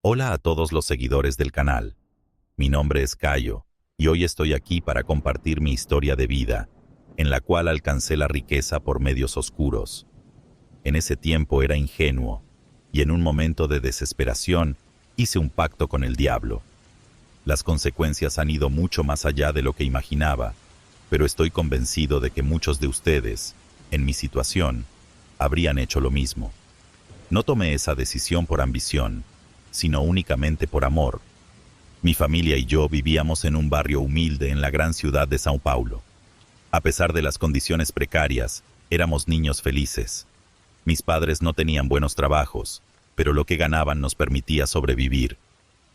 Hola a todos los seguidores del canal. Mi nombre es Cayo, y hoy estoy aquí para compartir mi historia de vida, en la cual alcancé la riqueza por medios oscuros. En ese tiempo era ingenuo, y en un momento de desesperación hice un pacto con el diablo. Las consecuencias han ido mucho más allá de lo que imaginaba, pero estoy convencido de que muchos de ustedes, en mi situación, habrían hecho lo mismo. No tomé esa decisión por ambición, sino únicamente por amor. Mi familia y yo vivíamos en un barrio humilde en la gran ciudad de São Paulo. A pesar de las condiciones precarias, éramos niños felices. Mis padres no tenían buenos trabajos, pero lo que ganaban nos permitía sobrevivir.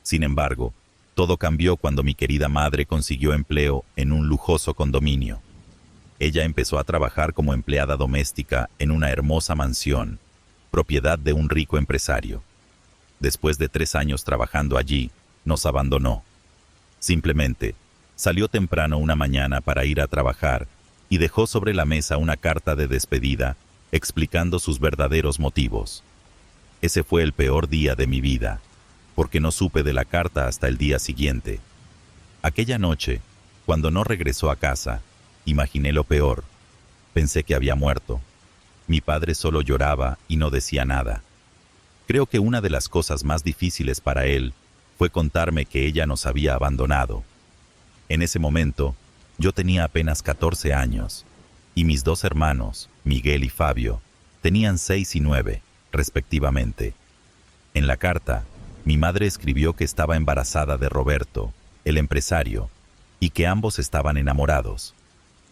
Sin embargo, todo cambió cuando mi querida madre consiguió empleo en un lujoso condominio. Ella empezó a trabajar como empleada doméstica en una hermosa mansión, propiedad de un rico empresario. Después de 3 años trabajando allí, nos abandonó. Simplemente, salió temprano una mañana para ir a trabajar y dejó sobre la mesa una carta de despedida explicando sus verdaderos motivos. Ese fue el peor día de mi vida, porque no supe de la carta hasta el día siguiente. Aquella noche, cuando no regresó a casa, imaginé lo peor. Pensé que había muerto. Mi padre solo lloraba y no decía nada. Creo que una de las cosas más difíciles para él fue contarme que ella nos había abandonado. En ese momento, yo tenía apenas 14 años, y mis 2 hermanos, Miguel y Fabio, tenían 6 y 9, respectivamente. En la carta, mi madre escribió que estaba embarazada de Roberto, el empresario, y que ambos estaban enamorados.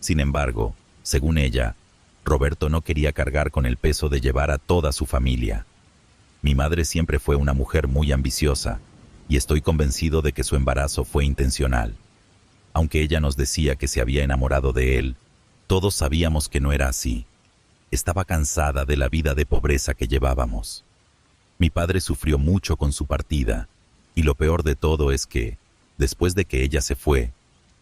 Sin embargo, según ella, Roberto no quería cargar con el peso de llevar a toda su familia. Mi madre siempre fue una mujer muy ambiciosa, y estoy convencido de que su embarazo fue intencional. Aunque ella nos decía que se había enamorado de él, todos sabíamos que no era así. Estaba cansada de la vida de pobreza que llevábamos. Mi padre sufrió mucho con su partida, y lo peor de todo es que, después de que ella se fue,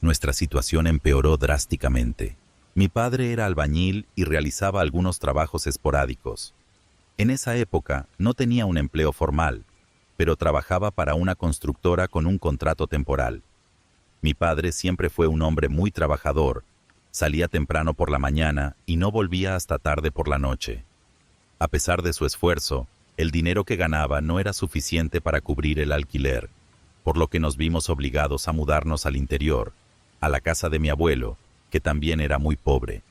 nuestra situación empeoró drásticamente. Mi padre era albañil y realizaba algunos trabajos esporádicos. En esa época no tenía un empleo formal, pero trabajaba para una constructora con un contrato temporal. Mi padre siempre fue un hombre muy trabajador, salía temprano por la mañana y no volvía hasta tarde por la noche. A pesar de su esfuerzo, el dinero que ganaba no era suficiente para cubrir el alquiler, por lo que nos vimos obligados a mudarnos al interior, a la casa de mi abuelo, que también era muy pobre,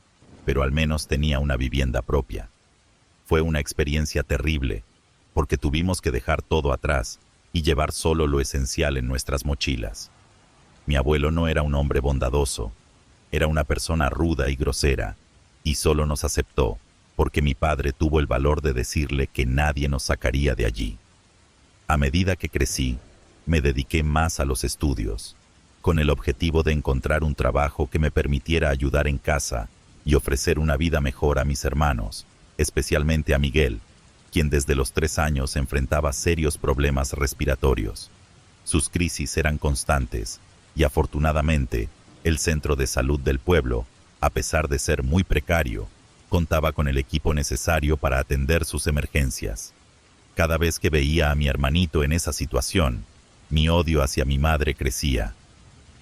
pero al menos tenía una vivienda propia. Fue una experiencia terrible, porque tuvimos que dejar todo atrás y llevar solo lo esencial en nuestras mochilas. Mi abuelo no era un hombre bondadoso, era una persona ruda y grosera, y solo nos aceptó porque mi padre tuvo el valor de decirle que nadie nos sacaría de allí. A medida que crecí, me dediqué más a los estudios, con el objetivo de encontrar un trabajo que me permitiera ayudar en casa y ofrecer una vida mejor a mis hermanos, especialmente a Miguel, quien desde los 3 años enfrentaba serios problemas respiratorios. Sus crisis eran constantes, y afortunadamente, el centro de salud del pueblo, a pesar de ser muy precario, contaba con el equipo necesario para atender sus emergencias. Cada vez que veía a mi hermanito en esa situación, mi odio hacia mi madre crecía.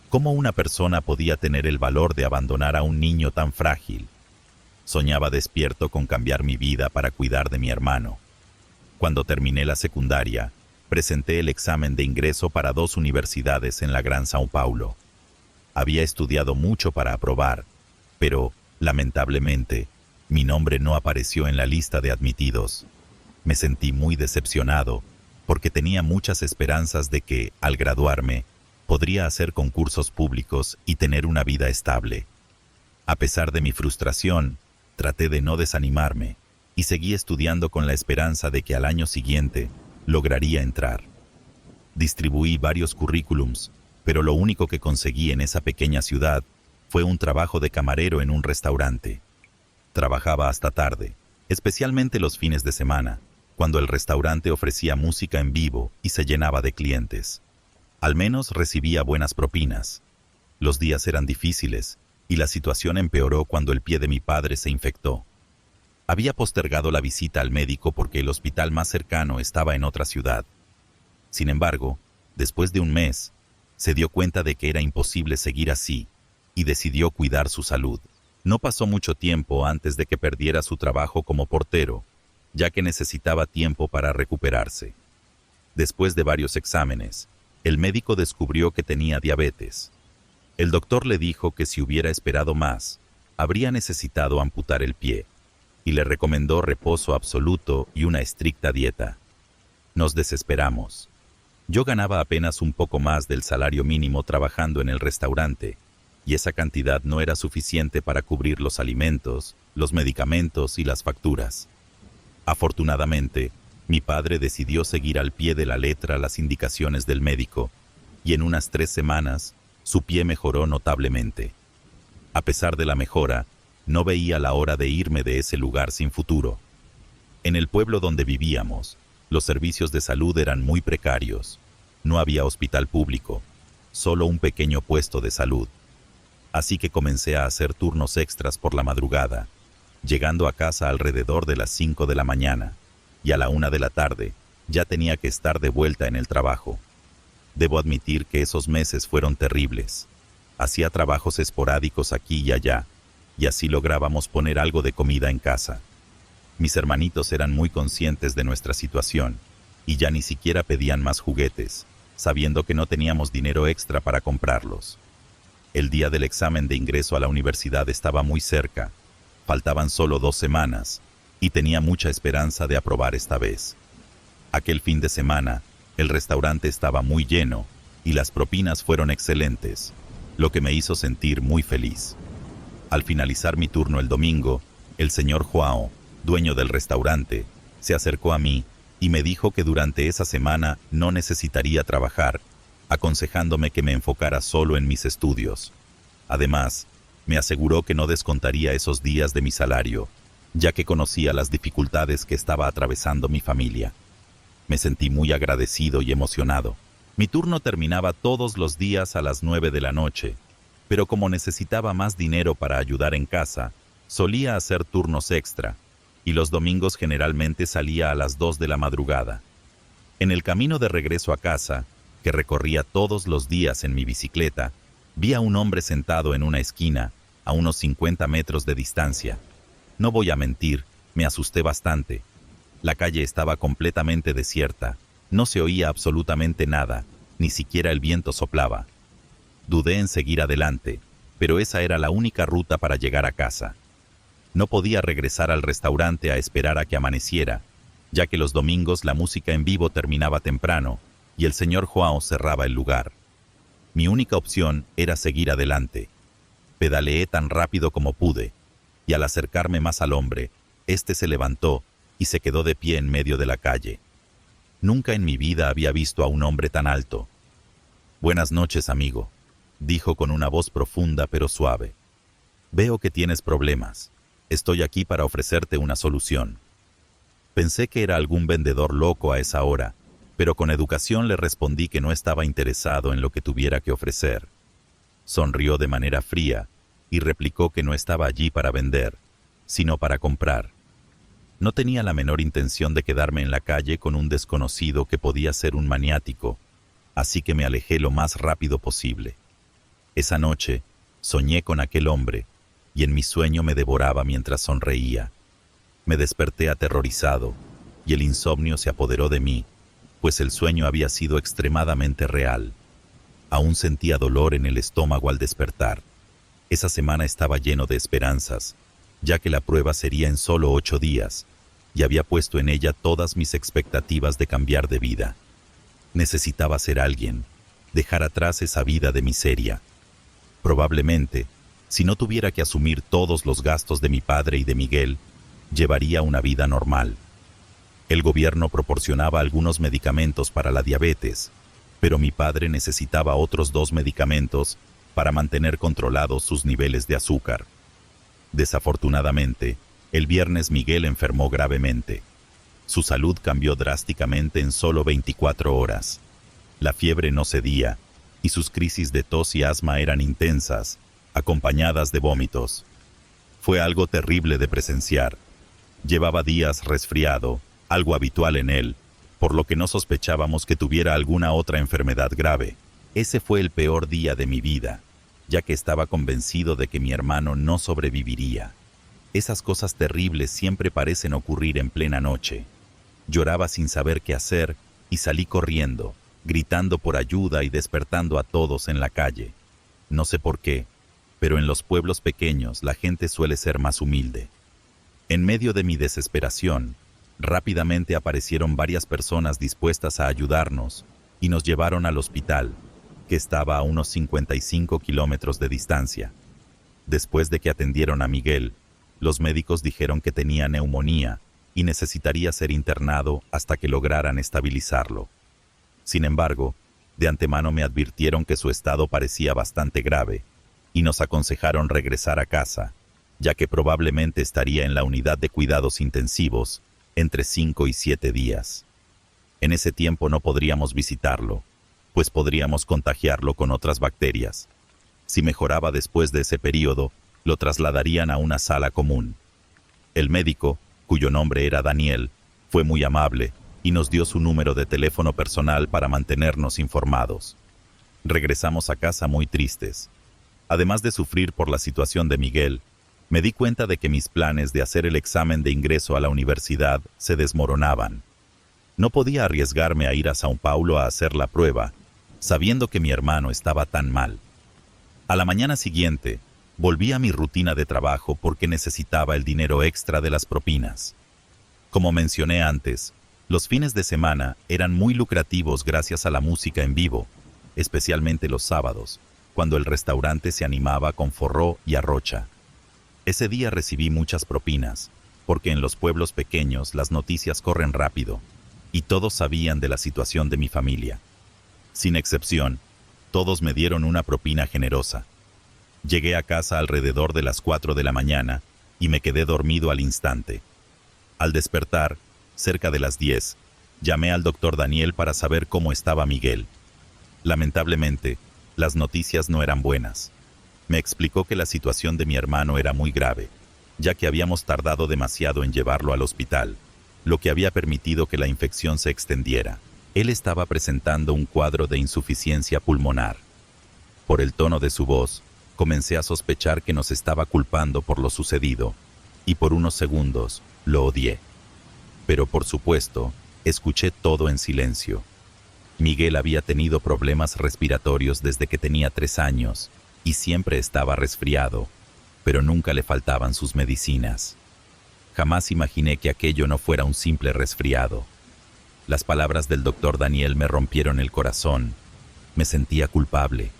¿Cómo una persona podía tener el valor de abandonar a un niño tan frágil? Soñaba despierto con cambiar mi vida para cuidar de mi hermano. Cuando terminé la secundaria, presenté el examen de ingreso para 2 universidades en la Gran São Paulo. Había estudiado mucho para aprobar, pero, lamentablemente, mi nombre no apareció en la lista de admitidos. Me sentí muy decepcionado, porque tenía muchas esperanzas de que, al graduarme, podría hacer concursos públicos y tener una vida estable. A pesar de mi frustración, traté de no desanimarme y seguí estudiando con la esperanza de que al año siguiente lograría entrar. Distribuí varios currículums, pero lo único que conseguí en esa pequeña ciudad fue un trabajo de camarero en un restaurante. Trabajaba hasta tarde, especialmente los fines de semana, cuando el restaurante ofrecía música en vivo y se llenaba de clientes. Al menos recibía buenas propinas. Los días eran difíciles, y la situación empeoró cuando el pie de mi padre se infectó. Había postergado la visita al médico porque el hospital más cercano estaba en otra ciudad. Sin embargo, después de un mes, se dio cuenta de que era imposible seguir así y decidió cuidar su salud. No pasó mucho tiempo antes de que perdiera su trabajo como portero, ya que necesitaba tiempo para recuperarse. Después de varios exámenes, el médico descubrió que tenía diabetes. El doctor le dijo que si hubiera esperado más, habría necesitado amputar el pie, y le recomendó reposo absoluto y una estricta dieta. Nos desesperamos. Yo ganaba apenas un poco más del salario mínimo trabajando en el restaurante, y esa cantidad no era suficiente para cubrir los alimentos, los medicamentos y las facturas. Afortunadamente, mi padre decidió seguir al pie de la letra las indicaciones del médico, y en unas 3 semanas, su pie mejoró notablemente. A pesar de la mejora, no veía la hora de irme de ese lugar sin futuro. En el pueblo donde vivíamos, los servicios de salud eran muy precarios. No había hospital público, solo un pequeño puesto de salud. Así que comencé a hacer turnos extras por la madrugada, llegando a casa alrededor de las 5 de la mañana, y a la 1 de la tarde ya tenía que estar de vuelta en el trabajo. Debo admitir que esos meses fueron terribles. Hacía trabajos esporádicos aquí y allá, y así lográbamos poner algo de comida en casa. Mis hermanitos eran muy conscientes de nuestra situación, y ya ni siquiera pedían más juguetes, sabiendo que no teníamos dinero extra para comprarlos. El día del examen de ingreso a la universidad estaba muy cerca, faltaban solo 2 semanas, y tenía mucha esperanza de aprobar esta vez. Aquel fin de semana, el restaurante estaba muy lleno, y las propinas fueron excelentes, lo que me hizo sentir muy feliz. Al finalizar mi turno el domingo, el señor Joao, dueño del restaurante, se acercó a mí y me dijo que durante esa semana no necesitaría trabajar, aconsejándome que me enfocara solo en mis estudios. Además, me aseguró que no descontaría esos días de mi salario, ya que conocía las dificultades que estaba atravesando mi familia. Me sentí muy agradecido y emocionado. Mi turno terminaba todos los días a las 9 de la noche, pero como necesitaba más dinero para ayudar en casa, solía hacer turnos extra, y los domingos generalmente salía a las 2 de la madrugada. En el camino de regreso a casa, que recorría todos los días en mi bicicleta, vi a un hombre sentado en una esquina, a unos 50 metros de distancia. No voy a mentir, me asusté bastante. La calle estaba completamente desierta, no se oía absolutamente nada, ni siquiera el viento soplaba. Dudé en seguir adelante, pero esa era la única ruta para llegar a casa. No podía regresar al restaurante a esperar a que amaneciera, ya que los domingos la música en vivo terminaba temprano y el señor Joao cerraba el lugar. Mi única opción era seguir adelante. Pedaleé tan rápido como pude, y al acercarme más al hombre, éste se levantó y se quedó de pie en medio de la calle. Nunca en mi vida había visto a un hombre tan alto. «Buenas noches, amigo», dijo con una voz profunda pero suave. «Veo que tienes problemas. Estoy aquí para ofrecerte una solución». Pensé que era algún vendedor loco a esa hora, pero con educación le respondí que no estaba interesado en lo que tuviera que ofrecer. Sonrió de manera fría y replicó que no estaba allí para vender, sino para comprar. No tenía la menor intención de quedarme en la calle con un desconocido que podía ser un maniático, así que me alejé lo más rápido posible. Esa noche, soñé con aquel hombre, y en mi sueño me devoraba mientras sonreía. Me desperté aterrorizado, y el insomnio se apoderó de mí, pues el sueño había sido extremadamente real. Aún sentía dolor en el estómago al despertar. Esa semana estaba lleno de esperanzas, ya que la prueba sería en solo 8 días, y había puesto en ella todas mis expectativas de cambiar de vida. Necesitaba ser alguien, dejar atrás esa vida de miseria. Probablemente, si no tuviera que asumir todos los gastos de mi padre y de Miguel, llevaría una vida normal. El gobierno proporcionaba algunos medicamentos para la diabetes, pero mi padre necesitaba otros 2 medicamentos para mantener controlados sus niveles de azúcar. Desafortunadamente, el viernes Miguel enfermó gravemente. Su salud cambió drásticamente en solo 24 horas. La fiebre no cedía, y sus crisis de tos y asma eran intensas, acompañadas de vómitos. Fue algo terrible de presenciar. Llevaba días resfriado, algo habitual en él, por lo que no sospechábamos que tuviera alguna otra enfermedad grave. Ese fue el peor día de mi vida, ya que estaba convencido de que mi hermano no sobreviviría. Esas cosas terribles siempre parecen ocurrir en plena noche. Lloraba sin saber qué hacer y salí corriendo, gritando por ayuda y despertando a todos en la calle. No sé por qué, pero en los pueblos pequeños la gente suele ser más humilde. En medio de mi desesperación, rápidamente aparecieron varias personas dispuestas a ayudarnos y nos llevaron al hospital, que estaba a unos 55 kilómetros de distancia. Después de que atendieron a Miguel, los médicos dijeron que tenía neumonía y necesitaría ser internado hasta que lograran estabilizarlo. Sin embargo, de antemano me advirtieron que su estado parecía bastante grave y nos aconsejaron regresar a casa, ya que probablemente estaría en la unidad de cuidados intensivos entre 5 y 7 días. En ese tiempo no podríamos visitarlo, pues podríamos contagiarlo con otras bacterias. Si mejoraba después de ese periodo, lo trasladarían a una sala común. El médico, cuyo nombre era Daniel, fue muy amable y nos dio su número de teléfono personal para mantenernos informados. Regresamos a casa muy tristes. Además de sufrir por la situación de Miguel, me di cuenta de que mis planes de hacer el examen de ingreso a la universidad se desmoronaban. No podía arriesgarme a ir a São Paulo a hacer la prueba, sabiendo que mi hermano estaba tan mal. A la mañana siguiente, volví a mi rutina de trabajo porque necesitaba el dinero extra de las propinas. Como mencioné antes, los fines de semana eran muy lucrativos gracias a la música en vivo, especialmente los sábados, cuando el restaurante se animaba con forró y arrocha. Ese día recibí muchas propinas, porque en los pueblos pequeños las noticias corren rápido, y todos sabían de la situación de mi familia. Sin excepción, todos me dieron una propina generosa. Llegué a casa alrededor de las 4 de la mañana y me quedé dormido al instante. Al despertar, cerca de las 10, llamé al doctor Daniel para saber cómo estaba Miguel. Lamentablemente, las noticias no eran buenas. Me explicó que la situación de mi hermano era muy grave, ya que habíamos tardado demasiado en llevarlo al hospital, lo que había permitido que la infección se extendiera. Él estaba presentando un cuadro de insuficiencia pulmonar. Por el tono de su voz, comencé a sospechar que nos estaba culpando por lo sucedido, y por unos segundos lo odié. Pero por supuesto, escuché todo en silencio. Miguel había tenido problemas respiratorios desde que tenía 3 años, y siempre estaba resfriado, pero nunca le faltaban sus medicinas. Jamás imaginé que aquello no fuera un simple resfriado. Las palabras del doctor Daniel me rompieron el corazón. Me sentía culpable.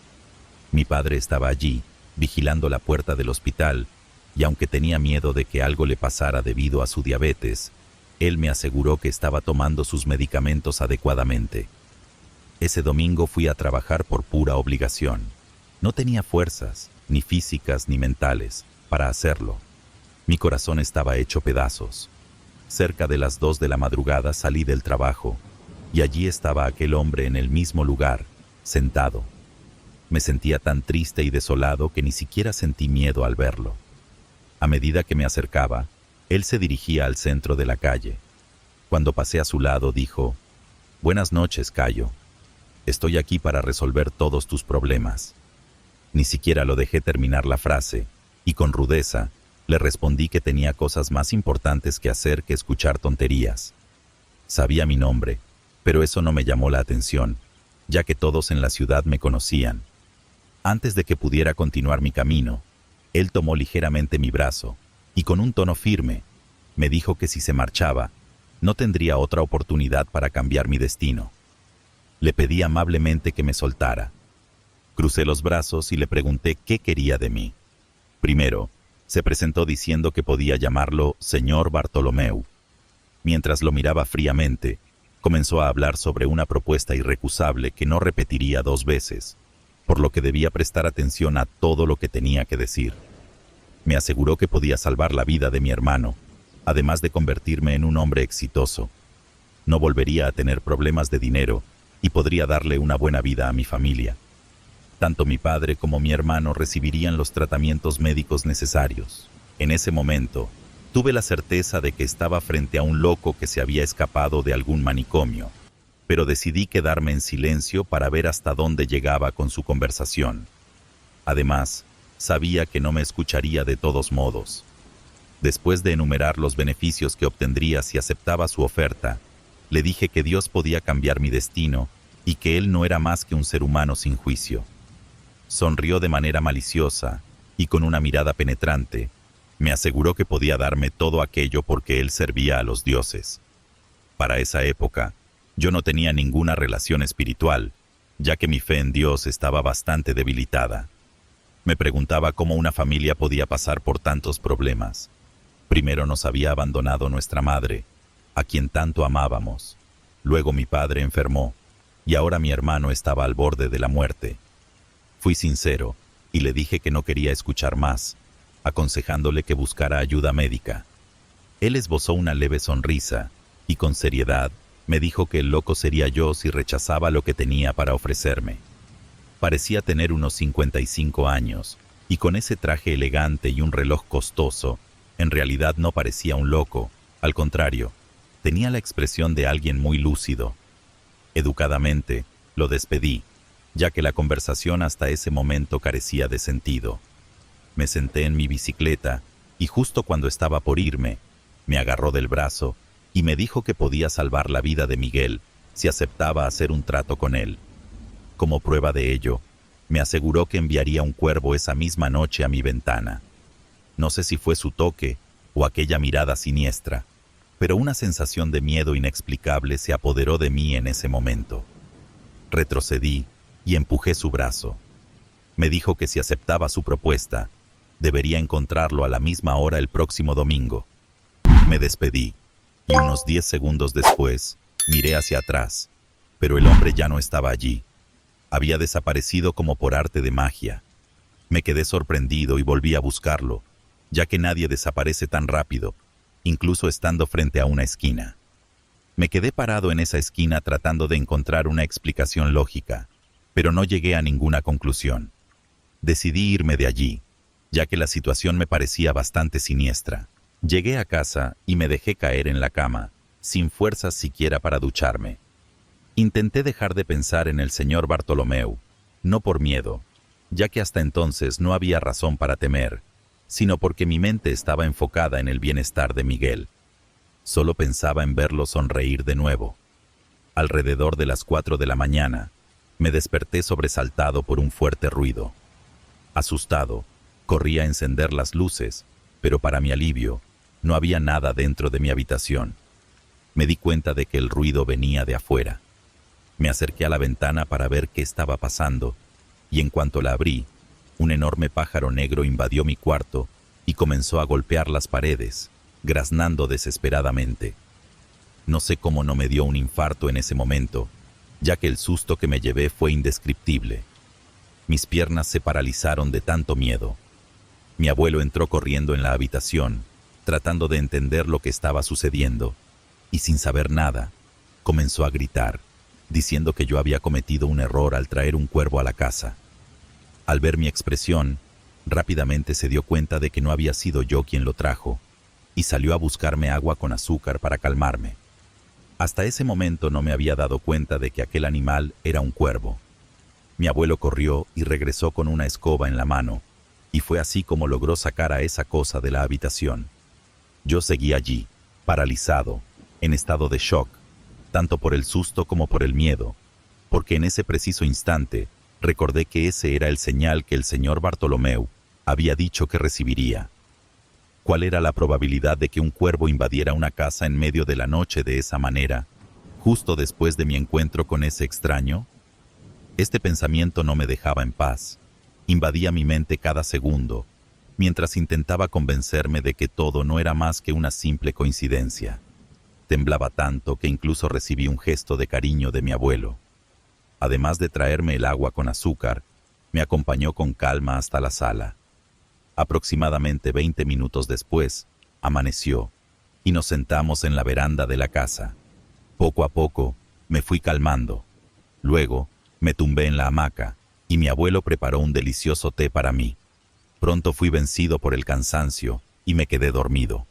Mi padre estaba allí, vigilando la puerta del hospital, y aunque tenía miedo de que algo le pasara debido a su diabetes, él me aseguró que estaba tomando sus medicamentos adecuadamente. Ese domingo fui a trabajar por pura obligación. No tenía fuerzas, ni físicas ni mentales, para hacerlo. Mi corazón estaba hecho pedazos. Cerca de las 2 de la madrugada salí del trabajo, y allí estaba aquel hombre en el mismo lugar, sentado. Me sentía tan triste y desolado que ni siquiera sentí miedo al verlo. A medida que me acercaba, él se dirigía al centro de la calle. Cuando pasé a su lado, dijo: «Buenas noches, Cayo. Estoy aquí para resolver todos tus problemas». Ni siquiera lo dejé terminar la frase, y con rudeza le respondí que tenía cosas más importantes que hacer que escuchar tonterías. Sabía mi nombre, pero eso no me llamó la atención, ya que todos en la ciudad me conocían. Antes de que pudiera continuar mi camino, él tomó ligeramente mi brazo, y con un tono firme, me dijo que si se marchaba, no tendría otra oportunidad para cambiar mi destino. Le pedí amablemente que me soltara. Crucé los brazos y le pregunté qué quería de mí. Primero, se presentó diciendo que podía llamarlo señor Bartolomeu. Mientras lo miraba fríamente, comenzó a hablar sobre una propuesta irrecusable que no repetiría 2 veces, por lo que debía prestar atención a todo lo que tenía que decir. Me aseguró que podía salvar la vida de mi hermano, además de convertirme en un hombre exitoso. No volvería a tener problemas de dinero y podría darle una buena vida a mi familia. Tanto mi padre como mi hermano recibirían los tratamientos médicos necesarios. En ese momento, Tuve la certeza de que estaba frente a un loco que se había escapado de algún manicomio, pero decidí quedarme en silencio para ver hasta dónde llegaba con su conversación. Además, sabía que no me escucharía de todos modos. Después de enumerar los beneficios que obtendría si aceptaba su oferta, le dije que Dios podía cambiar mi destino y que él no era más que un ser humano sin juicio. Sonrió de manera maliciosa y con una mirada penetrante, me aseguró que podía darme todo aquello porque él servía a los dioses. Para esa época, yo no tenía ninguna relación espiritual, ya que mi fe en Dios estaba bastante debilitada. Me preguntaba cómo una familia podía pasar por tantos problemas. Primero nos había abandonado nuestra madre, a quien tanto amábamos. Luego mi padre enfermó, y ahora mi hermano estaba al borde de la muerte. Fui sincero, y le dije que no quería escuchar más, aconsejándole que buscara ayuda médica. Él esbozó una leve sonrisa, y con seriedad, me dijo que el loco sería yo si rechazaba lo que tenía para ofrecerme. Parecía tener unos 55 años, y con ese traje elegante y un reloj costoso, en realidad no parecía un loco, al contrario, tenía la expresión de alguien muy lúcido. Educadamente, lo despedí, ya que la conversación hasta ese momento carecía de sentido. Me senté en mi bicicleta, y justo cuando estaba por irme, me agarró del brazo y me dijo que podía salvar la vida de Miguel si aceptaba hacer un trato con él. Como prueba de ello, me aseguró que enviaría un cuervo esa misma noche a mi ventana. No sé si fue su toque o aquella mirada siniestra, pero una sensación de miedo inexplicable se apoderó de mí en ese momento. Retrocedí y empujé su brazo. Me dijo que si aceptaba su propuesta, debería encontrarlo a la misma hora el próximo domingo. Me despedí, y unos 10 segundos después, miré hacia atrás, pero el hombre ya no estaba allí. Había desaparecido como por arte de magia. Me quedé sorprendido y volví a buscarlo, ya que nadie desaparece tan rápido, incluso estando frente a una esquina. Me quedé parado en esa esquina tratando de encontrar una explicación lógica, pero no llegué a ninguna conclusión. Decidí irme de allí, ya que la situación me parecía bastante siniestra. Llegué a casa y me dejé caer en la cama, sin fuerzas siquiera para ducharme. Intenté dejar de pensar en el señor Bartolomeu, no por miedo, ya que hasta entonces no había razón para temer, sino porque mi mente estaba enfocada en el bienestar de Miguel. Solo pensaba en verlo sonreír de nuevo. Alrededor de las 4 de la mañana, me desperté sobresaltado por un fuerte ruido. Asustado, corrí a encender las luces, pero para mi alivio, no había nada dentro de mi habitación. Me di cuenta de que el ruido venía de afuera. Me acerqué a la ventana para ver qué estaba pasando, y en cuanto la abrí, un enorme pájaro negro invadió mi cuarto y comenzó a golpear las paredes, graznando desesperadamente. No sé cómo no me dio un infarto en ese momento, ya que el susto que me llevé fue indescriptible. Mis piernas se paralizaron de tanto miedo. Mi abuelo entró corriendo en la habitación, tratando de entender lo que estaba sucediendo, y sin saber nada, comenzó a gritar, diciendo que yo había cometido un error al traer un cuervo a la casa. Al ver mi expresión, rápidamente se dio cuenta de que no había sido yo quien lo trajo, y salió a buscarme agua con azúcar para calmarme. Hasta ese momento no me había dado cuenta de que aquel animal era un cuervo. Mi abuelo corrió y regresó con una escoba en la mano, y fue así como logró sacar a esa cosa de la habitación. Yo seguí allí, paralizado, en estado de shock, tanto por el susto como por el miedo, porque en ese preciso instante recordé que ese era el señal que el señor Bartolomeu había dicho que recibiría. ¿Cuál era la probabilidad de que un cuervo invadiera una casa en medio de la noche de esa manera, justo después de mi encuentro con ese extraño? Este pensamiento no me dejaba en paz. Invadía mi mente cada segundo, mientras intentaba convencerme de que todo no era más que una simple coincidencia. Temblaba tanto que incluso recibí un gesto de cariño de mi abuelo. Además de traerme el agua con azúcar, me acompañó con calma hasta la sala. Aproximadamente 20 minutos después, amaneció, y nos sentamos en la veranda de la casa. Poco a poco, me fui calmando. Luego, me tumbé en la hamaca, y mi abuelo preparó un delicioso té para mí. Pronto fui vencido por el cansancio, y me quedé dormido.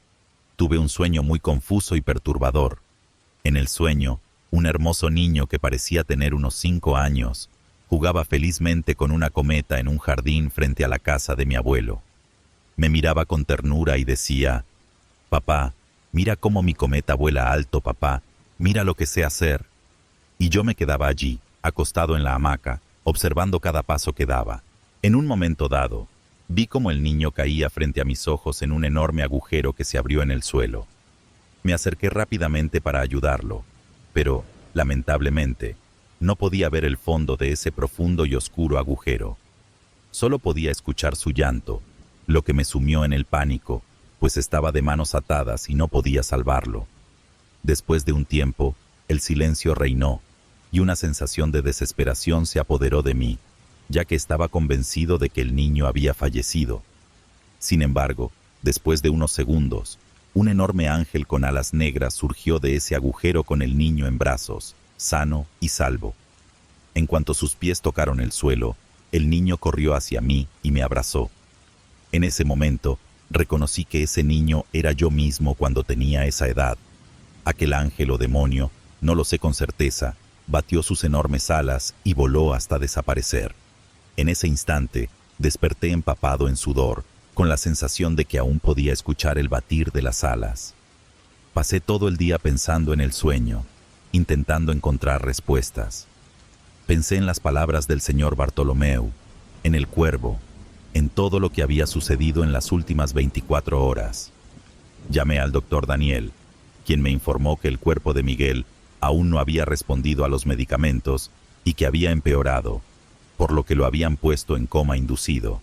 Tuve un sueño muy confuso y perturbador. En el sueño, un hermoso niño que parecía tener unos 5 años, jugaba felizmente con una cometa en un jardín frente a la casa de mi abuelo. Me miraba con ternura y decía: «Papá, mira cómo mi cometa vuela alto, papá, mira lo que sé hacer». Y yo me quedaba allí, acostado en la hamaca, observando cada paso que daba. En un momento dado, vi cómo el niño caía frente a mis ojos en un enorme agujero que se abrió en el suelo. Me acerqué rápidamente para ayudarlo, pero, lamentablemente, no podía ver el fondo de ese profundo y oscuro agujero. Solo podía escuchar su llanto, lo que me sumió en el pánico, pues estaba de manos atadas y no podía salvarlo. Después de un tiempo, el silencio reinó, y una sensación de desesperación se apoderó de mí, ya que estaba convencido de que el niño había fallecido. Sin embargo, después de unos segundos, un enorme ángel con alas negras surgió de ese agujero con el niño en brazos, sano y salvo. En cuanto sus pies tocaron el suelo, el niño corrió hacia mí y me abrazó. En ese momento, reconocí que ese niño era yo mismo cuando tenía esa edad. Aquel ángel o demonio, no lo sé con certeza, batió sus enormes alas y voló hasta desaparecer. En ese instante, desperté empapado en sudor, con la sensación de que aún podía escuchar el batir de las alas. Pasé todo el día pensando en el sueño, intentando encontrar respuestas. Pensé en las palabras del señor Bartolomeu, en el cuervo, en todo lo que había sucedido en las últimas 24 horas. Llamé al doctor Daniel, quien me informó que el cuerpo de Miguel aún no había respondido a los medicamentos y que había empeorado, por lo que lo habían puesto en coma inducido.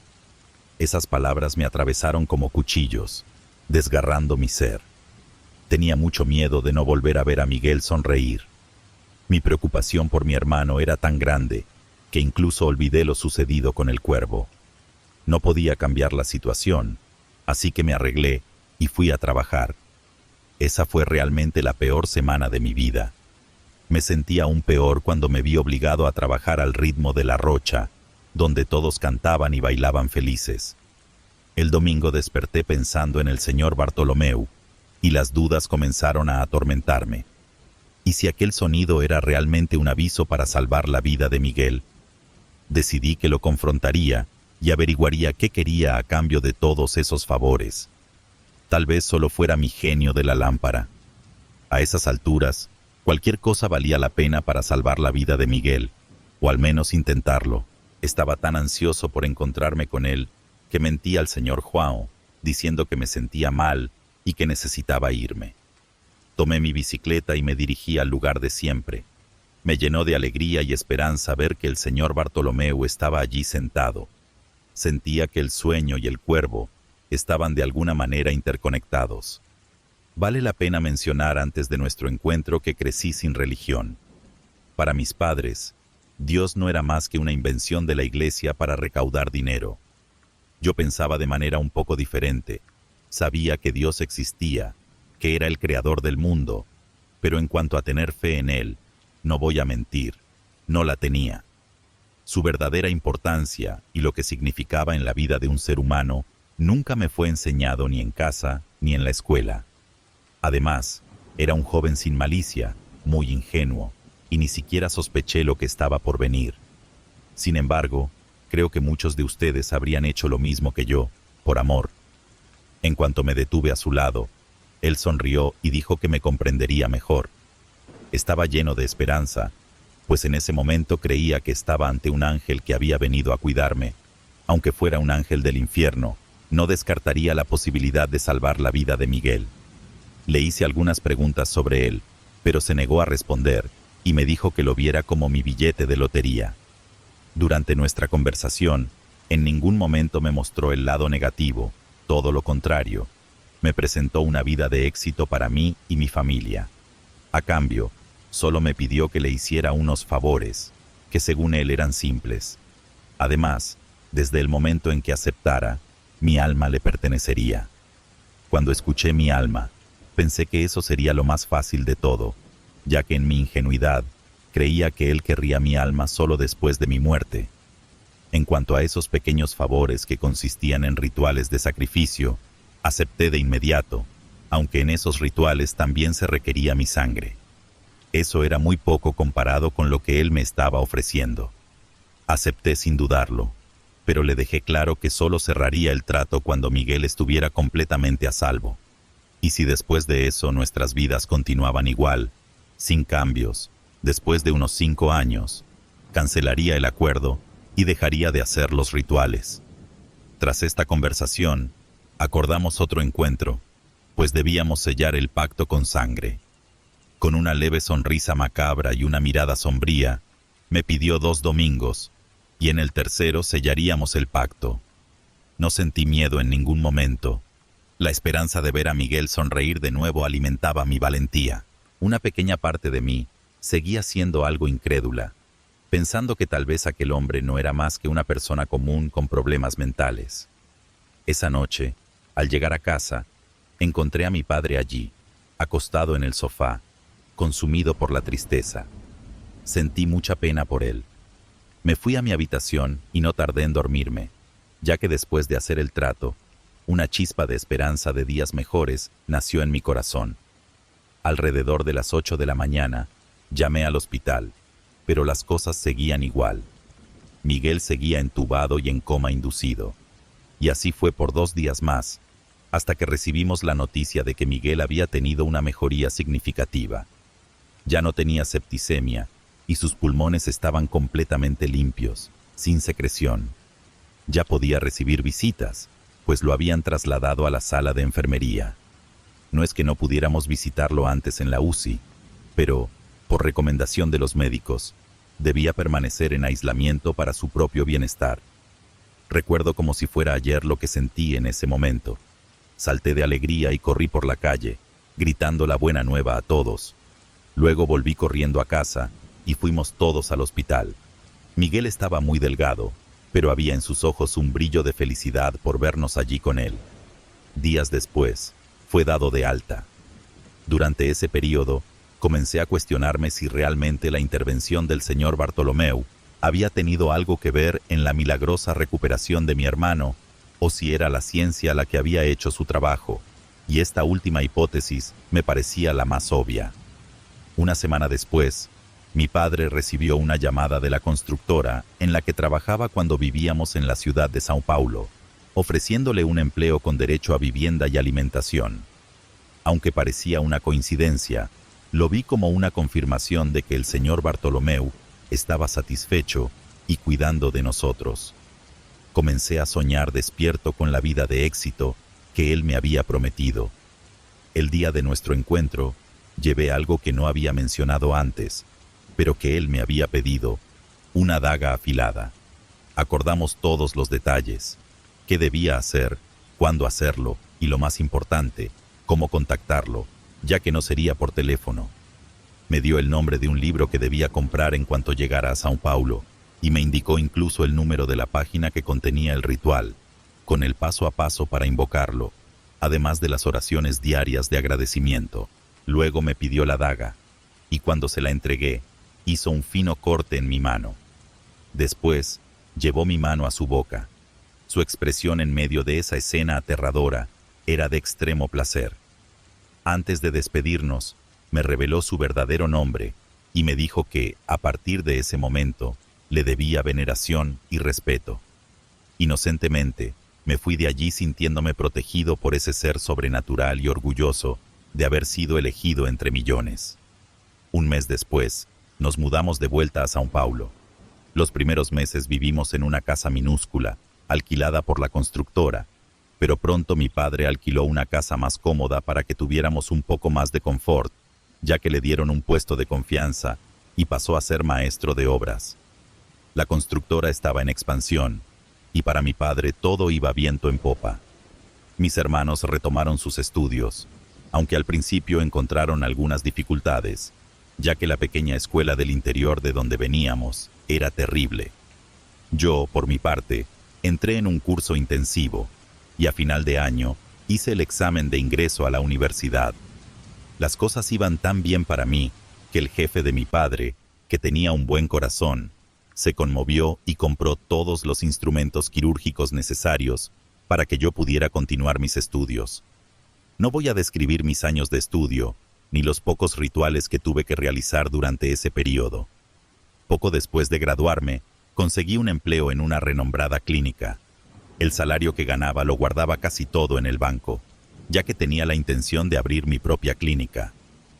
Esas palabras me atravesaron como cuchillos, desgarrando mi ser. Tenía mucho miedo de no volver a ver a Miguel sonreír. Mi preocupación por mi hermano era tan grande que incluso olvidé lo sucedido con el cuervo. No podía cambiar la situación, así que me arreglé y fui a trabajar. Esa fue realmente la peor semana de mi vida. Me sentí aún peor cuando me vi obligado a trabajar al ritmo de la rocha, donde todos cantaban y bailaban felices. El domingo desperté pensando en el señor Bartolomeu, y las dudas comenzaron a atormentarme. ¿Y si aquel sonido era realmente un aviso para salvar la vida de Miguel? Decidí que lo confrontaría y averiguaría qué quería a cambio de todos esos favores. Tal vez solo fuera mi genio de la lámpara. A esas alturas, cualquier cosa valía la pena para salvar la vida de Miguel, o al menos intentarlo. Estaba tan ansioso por encontrarme con él que mentí al señor João, diciendo que me sentía mal y que necesitaba irme. Tomé mi bicicleta y me dirigí al lugar de siempre. Me llenó de alegría y esperanza ver que el señor Bartolomeu estaba allí sentado. Sentía que el sueño y el cuervo estaban de alguna manera interconectados. Vale la pena mencionar antes de nuestro encuentro que crecí sin religión. Para mis padres, Dios no era más que una invención de la iglesia para recaudar dinero. Yo pensaba de manera un poco diferente. Sabía que Dios existía, que era el creador del mundo, pero en cuanto a tener fe en Él, no voy a mentir, no la tenía. Su verdadera importancia y lo que significaba en la vida de un ser humano nunca me fue enseñado ni en casa ni en la escuela. Además, era un joven sin malicia, muy ingenuo, y ni siquiera sospeché lo que estaba por venir. Sin embargo, creo que muchos de ustedes habrían hecho lo mismo que yo, por amor. En cuanto me detuve a su lado, él sonrió y dijo que me comprendería mejor. Estaba lleno de esperanza, pues en ese momento creía que estaba ante un ángel que había venido a cuidarme. Aunque fuera un ángel del infierno, no descartaría la posibilidad de salvar la vida de Miguel. Le hice algunas preguntas sobre él, pero se negó a responder y me dijo que lo viera como mi billete de lotería. Durante nuestra conversación, en ningún momento me mostró el lado negativo, todo lo contrario. Me presentó una vida de éxito para mí y mi familia. A cambio, solo me pidió que le hiciera unos favores, que según él eran simples. Además, desde el momento en que aceptara, mi alma le pertenecería. Cuando escuché mi alma, pensé que eso sería lo más fácil de todo, ya que en mi ingenuidad creía que él querría mi alma solo después de mi muerte. En cuanto a esos pequeños favores que consistían en rituales de sacrificio, acepté de inmediato, aunque en esos rituales también se requería mi sangre. Eso era muy poco comparado con lo que él me estaba ofreciendo. Acepté sin dudarlo, pero le dejé claro que solo cerraría el trato cuando Miguel estuviera completamente a salvo. Y si después de eso nuestras vidas continuaban igual, sin cambios, después de unos 5 años, cancelaría el acuerdo y dejaría de hacer los rituales. Tras esta conversación, acordamos otro encuentro, pues debíamos sellar el pacto con sangre. Con una leve sonrisa macabra y una mirada sombría, me pidió 2 domingos, y en el tercero sellaríamos el pacto. No sentí miedo en ningún momento. La esperanza de ver a Miguel sonreír de nuevo alimentaba mi valentía. Una pequeña parte de mí seguía siendo algo incrédula, pensando que tal vez aquel hombre no era más que una persona común con problemas mentales. Esa noche, al llegar a casa, encontré a mi padre allí, acostado en el sofá, consumido por la tristeza. Sentí mucha pena por él. Me fui a mi habitación y no tardé en dormirme, ya que después de hacer el trato, una chispa de esperanza de días mejores nació en mi corazón. Alrededor de las 8 de la mañana, llamé al hospital, pero las cosas seguían igual. Miguel seguía entubado y en coma inducido. Y así fue por 2 días más, hasta que recibimos la noticia de que Miguel había tenido una mejoría significativa. Ya no tenía septicemia y sus pulmones estaban completamente limpios, sin secreción. Ya podía recibir visitas, pues lo habían trasladado a la sala de enfermería. No es que no pudiéramos visitarlo antes en la UCI, pero, por recomendación de los médicos, debía permanecer en aislamiento para su propio bienestar. Recuerdo como si fuera ayer lo que sentí en ese momento. Salté de alegría y corrí por la calle, gritando la buena nueva a todos. Luego volví corriendo a casa y fuimos todos al hospital. Miguel estaba muy delgado, pero había en sus ojos un brillo de felicidad por vernos allí con él. Días después, fue dado de alta. Durante ese periodo, comencé a cuestionarme si realmente la intervención del señor Bartolomeu había tenido algo que ver en la milagrosa recuperación de mi hermano, o si era la ciencia la que había hecho su trabajo, y esta última hipótesis me parecía la más obvia. Una semana después, mi padre recibió una llamada de la constructora en la que trabajaba cuando vivíamos en la ciudad de São Paulo, ofreciéndole un empleo con derecho a vivienda y alimentación. Aunque parecía una coincidencia, lo vi como una confirmación de que el señor Bartolomeu estaba satisfecho y cuidando de nosotros. Comencé a soñar despierto con la vida de éxito que él me había prometido. El día de nuestro encuentro, llevé algo que no había mencionado antes, pero que él me había pedido, una daga afilada. Acordamos todos los detalles, qué debía hacer, cuándo hacerlo y, lo más importante, cómo contactarlo, ya que no sería por teléfono. Me dio el nombre de un libro que debía comprar en cuanto llegara a São Paulo, y me indicó incluso el número de la página que contenía el ritual, con el paso a paso para invocarlo, además de las oraciones diarias de agradecimiento. Luego me pidió la daga, y cuando se la entregué, hizo un fino corte en mi mano. Después, llevó mi mano a su boca. Su expresión en medio de esa escena aterradora era de extremo placer. Antes de despedirnos, me reveló su verdadero nombre y me dijo que, a partir de ese momento, le debía veneración y respeto. Inocentemente, me fui de allí sintiéndome protegido por ese ser sobrenatural y orgulloso de haber sido elegido entre millones. Un mes después, nos mudamos de vuelta a São Paulo. Los primeros meses vivimos en una casa minúscula, alquilada por la constructora, pero pronto mi padre alquiló una casa más cómoda para que tuviéramos un poco más de confort, ya que le dieron un puesto de confianza y pasó a ser maestro de obras. La constructora estaba en expansión, y para mi padre todo iba viento en popa. Mis hermanos retomaron sus estudios, aunque al principio encontraron algunas dificultades, ya que la pequeña escuela del interior de donde veníamos era terrible. Yo, por mi parte, entré en un curso intensivo, y a final de año hice el examen de ingreso a la universidad. Las cosas iban tan bien para mí que el jefe de mi padre, que tenía un buen corazón, se conmovió y compró todos los instrumentos quirúrgicos necesarios para que yo pudiera continuar mis estudios. No voy a describir mis años de estudio, ni los pocos rituales que tuve que realizar durante ese periodo. Poco después de graduarme, conseguí un empleo en una renombrada clínica. El salario que ganaba lo guardaba casi todo en el banco, ya que tenía la intención de abrir mi propia clínica.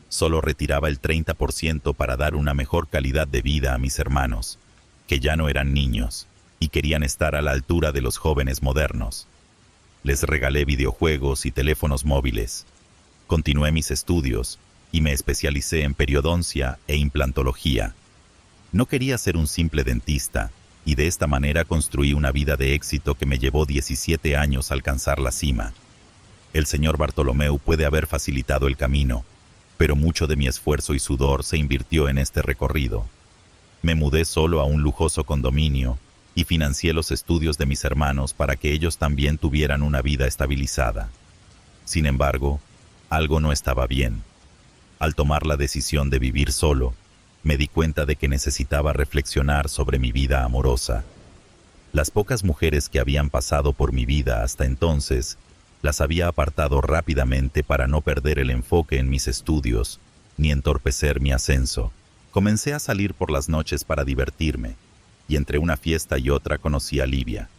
Solo retiraba el 30% para dar una mejor calidad de vida a mis hermanos, que ya no eran niños y querían estar a la altura de los jóvenes modernos. Les regalé videojuegos y teléfonos móviles. Continué mis estudios y me especialicé en periodoncia e implantología. No quería ser un simple dentista, y de esta manera construí una vida de éxito que me llevó 17 años a alcanzar la cima. El señor Bartolomeu puede haber facilitado el camino, pero mucho de mi esfuerzo y sudor se invirtió en este recorrido. Me mudé solo a un lujoso condominio y financié los estudios de mis hermanos para que ellos también tuvieran una vida estabilizada. Sin embargo, algo no estaba bien. Al tomar la decisión de vivir solo, me di cuenta de que necesitaba reflexionar sobre mi vida amorosa. Las pocas mujeres que habían pasado por mi vida hasta entonces, las había apartado rápidamente para no perder el enfoque en mis estudios, ni entorpecer mi ascenso. Comencé a salir por las noches para divertirme, y entre una fiesta y otra conocí a Livia.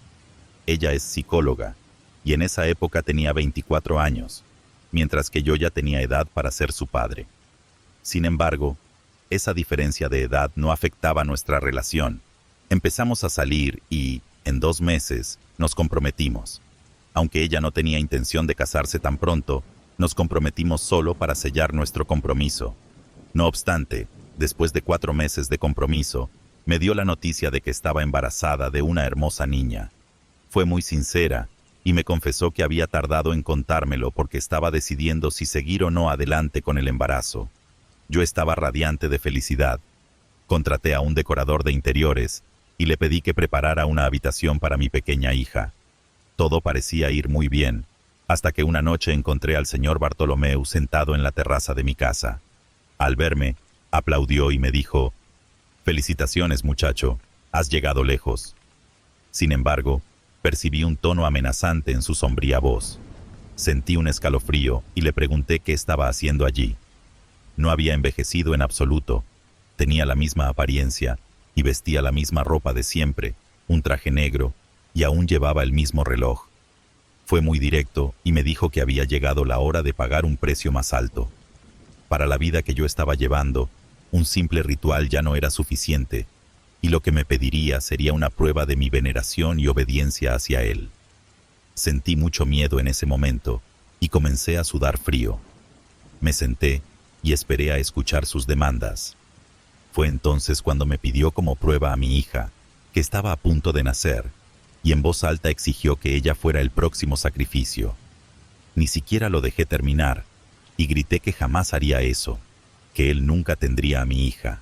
Ella es psicóloga, y en esa época tenía 24 años, mientras que yo ya tenía edad para ser su padre. Sin embargo, esa diferencia de edad no afectaba nuestra relación. Empezamos a salir y, en 2 meses, nos comprometimos. Aunque ella no tenía intención de casarse tan pronto, nos comprometimos solo para sellar nuestro compromiso. No obstante, después de 4 meses de compromiso, me dio la noticia de que estaba embarazada de una hermosa niña. Fue muy sincera y me confesó que había tardado en contármelo porque estaba decidiendo si seguir o no adelante con el embarazo. Yo estaba radiante de felicidad. Contraté a un decorador de interiores y le pedí que preparara una habitación para mi pequeña hija. Todo parecía ir muy bien, hasta que una noche encontré al señor Bartolomeu sentado en la terraza de mi casa. Al verme, aplaudió y me dijo: «Felicitaciones, muchacho, has llegado lejos». Sin embargo, percibí un tono amenazante en su sombría voz. Sentí un escalofrío y le pregunté qué estaba haciendo allí. No había envejecido en absoluto. Tenía la misma apariencia y vestía la misma ropa de siempre, un traje negro, y aún llevaba el mismo reloj. Fue muy directo y me dijo que había llegado la hora de pagar un precio más alto. Para la vida que yo estaba llevando, un simple ritual ya no era suficiente, y lo que me pediría sería una prueba de mi veneración y obediencia hacia él. Sentí mucho miedo en ese momento y comencé a sudar frío. Me senté y esperé a escuchar sus demandas. Fue entonces cuando me pidió como prueba a mi hija, que estaba a punto de nacer, y en voz alta exigió que ella fuera el próximo sacrificio. Ni siquiera lo dejé terminar, y grité que jamás haría eso, que él nunca tendría a mi hija.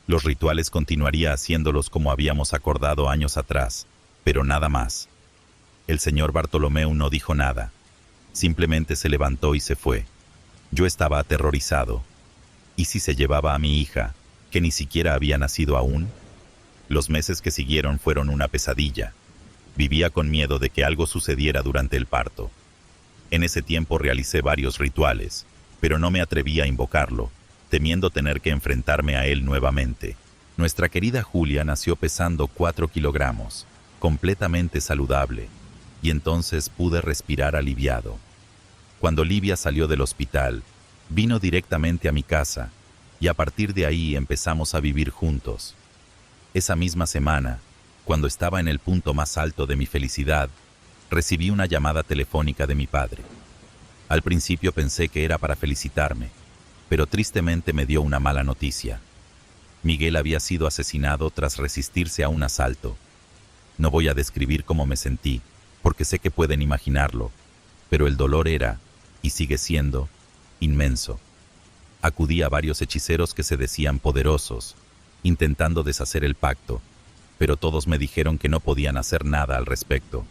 Los rituales continuaría haciéndolos como habíamos acordado años atrás, pero nada más. El señor Bartolomeu no dijo nada, simplemente se levantó y se fue. Yo estaba aterrorizado. ¿Y si se llevaba a mi hija, que ni siquiera había nacido aún? Los meses que siguieron fueron una pesadilla. Vivía con miedo de que algo sucediera durante el parto. En ese tiempo realicé varios rituales, pero no me atreví a invocarlo, temiendo tener que enfrentarme a él nuevamente. Nuestra querida Julia nació pesando 4 kilogramos, completamente saludable, y entonces pude respirar aliviado. Cuando Livia salió del hospital, vino directamente a mi casa, y a partir de ahí empezamos a vivir juntos. Esa misma semana, cuando estaba en el punto más alto de mi felicidad, recibí una llamada telefónica de mi padre. Al principio pensé que era para felicitarme, pero tristemente me dio una mala noticia. Miguel había sido asesinado tras resistirse a un asalto. No voy a describir cómo me sentí, porque sé que pueden imaginarlo, pero el dolor era, y sigue siendo, inmenso. Acudí a varios hechiceros que se decían poderosos, intentando deshacer el pacto, pero todos me dijeron que no podían hacer nada al respecto.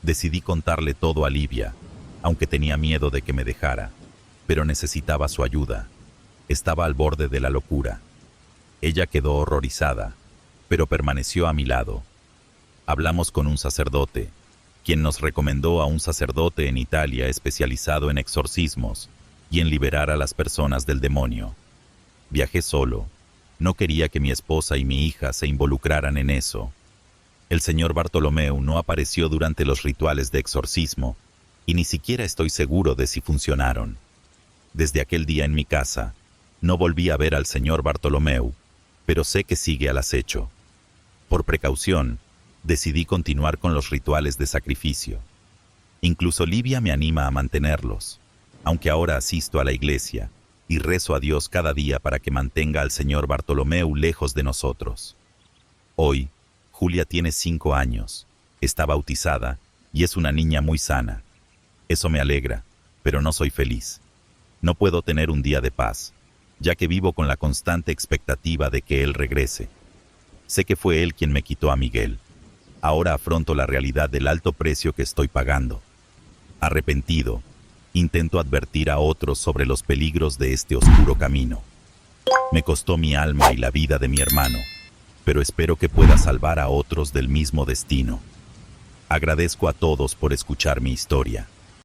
Decidí contarle todo a Livia, aunque tenía miedo de que me dejara, pero necesitaba su ayuda. Estaba al borde de la locura. Ella quedó horrorizada, pero permaneció a mi lado. Hablamos con un sacerdote, quien nos recomendó a un sacerdote en Italia especializado en exorcismos y en liberar a las personas del demonio. Viajé solo. No quería que mi esposa y mi hija se involucraran en eso. El señor Bartolomeu no apareció durante los rituales de exorcismo y ni siquiera estoy seguro de si funcionaron. Desde aquel día en mi casa, no volví a ver al señor Bartolomeu, pero sé que sigue al acecho. Por precaución, decidí continuar con los rituales de sacrificio. Incluso Livia me anima a mantenerlos, aunque ahora asisto a la iglesia y rezo a Dios cada día para que mantenga al señor Bartolomeu lejos de nosotros. Hoy, Julia tiene 5 años, está bautizada y es una niña muy sana. Eso me alegra, pero no soy feliz. No puedo tener un día de paz, ya que vivo con la constante expectativa de que él regrese. Sé que fue él quien me quitó a Miguel. Ahora afronto la realidad del alto precio que estoy pagando. Arrepentido, intento advertir a otros sobre los peligros de este oscuro camino. Me costó mi alma y la vida de mi hermano, pero espero que pueda salvar a otros del mismo destino. Agradezco a todos por escuchar mi historia.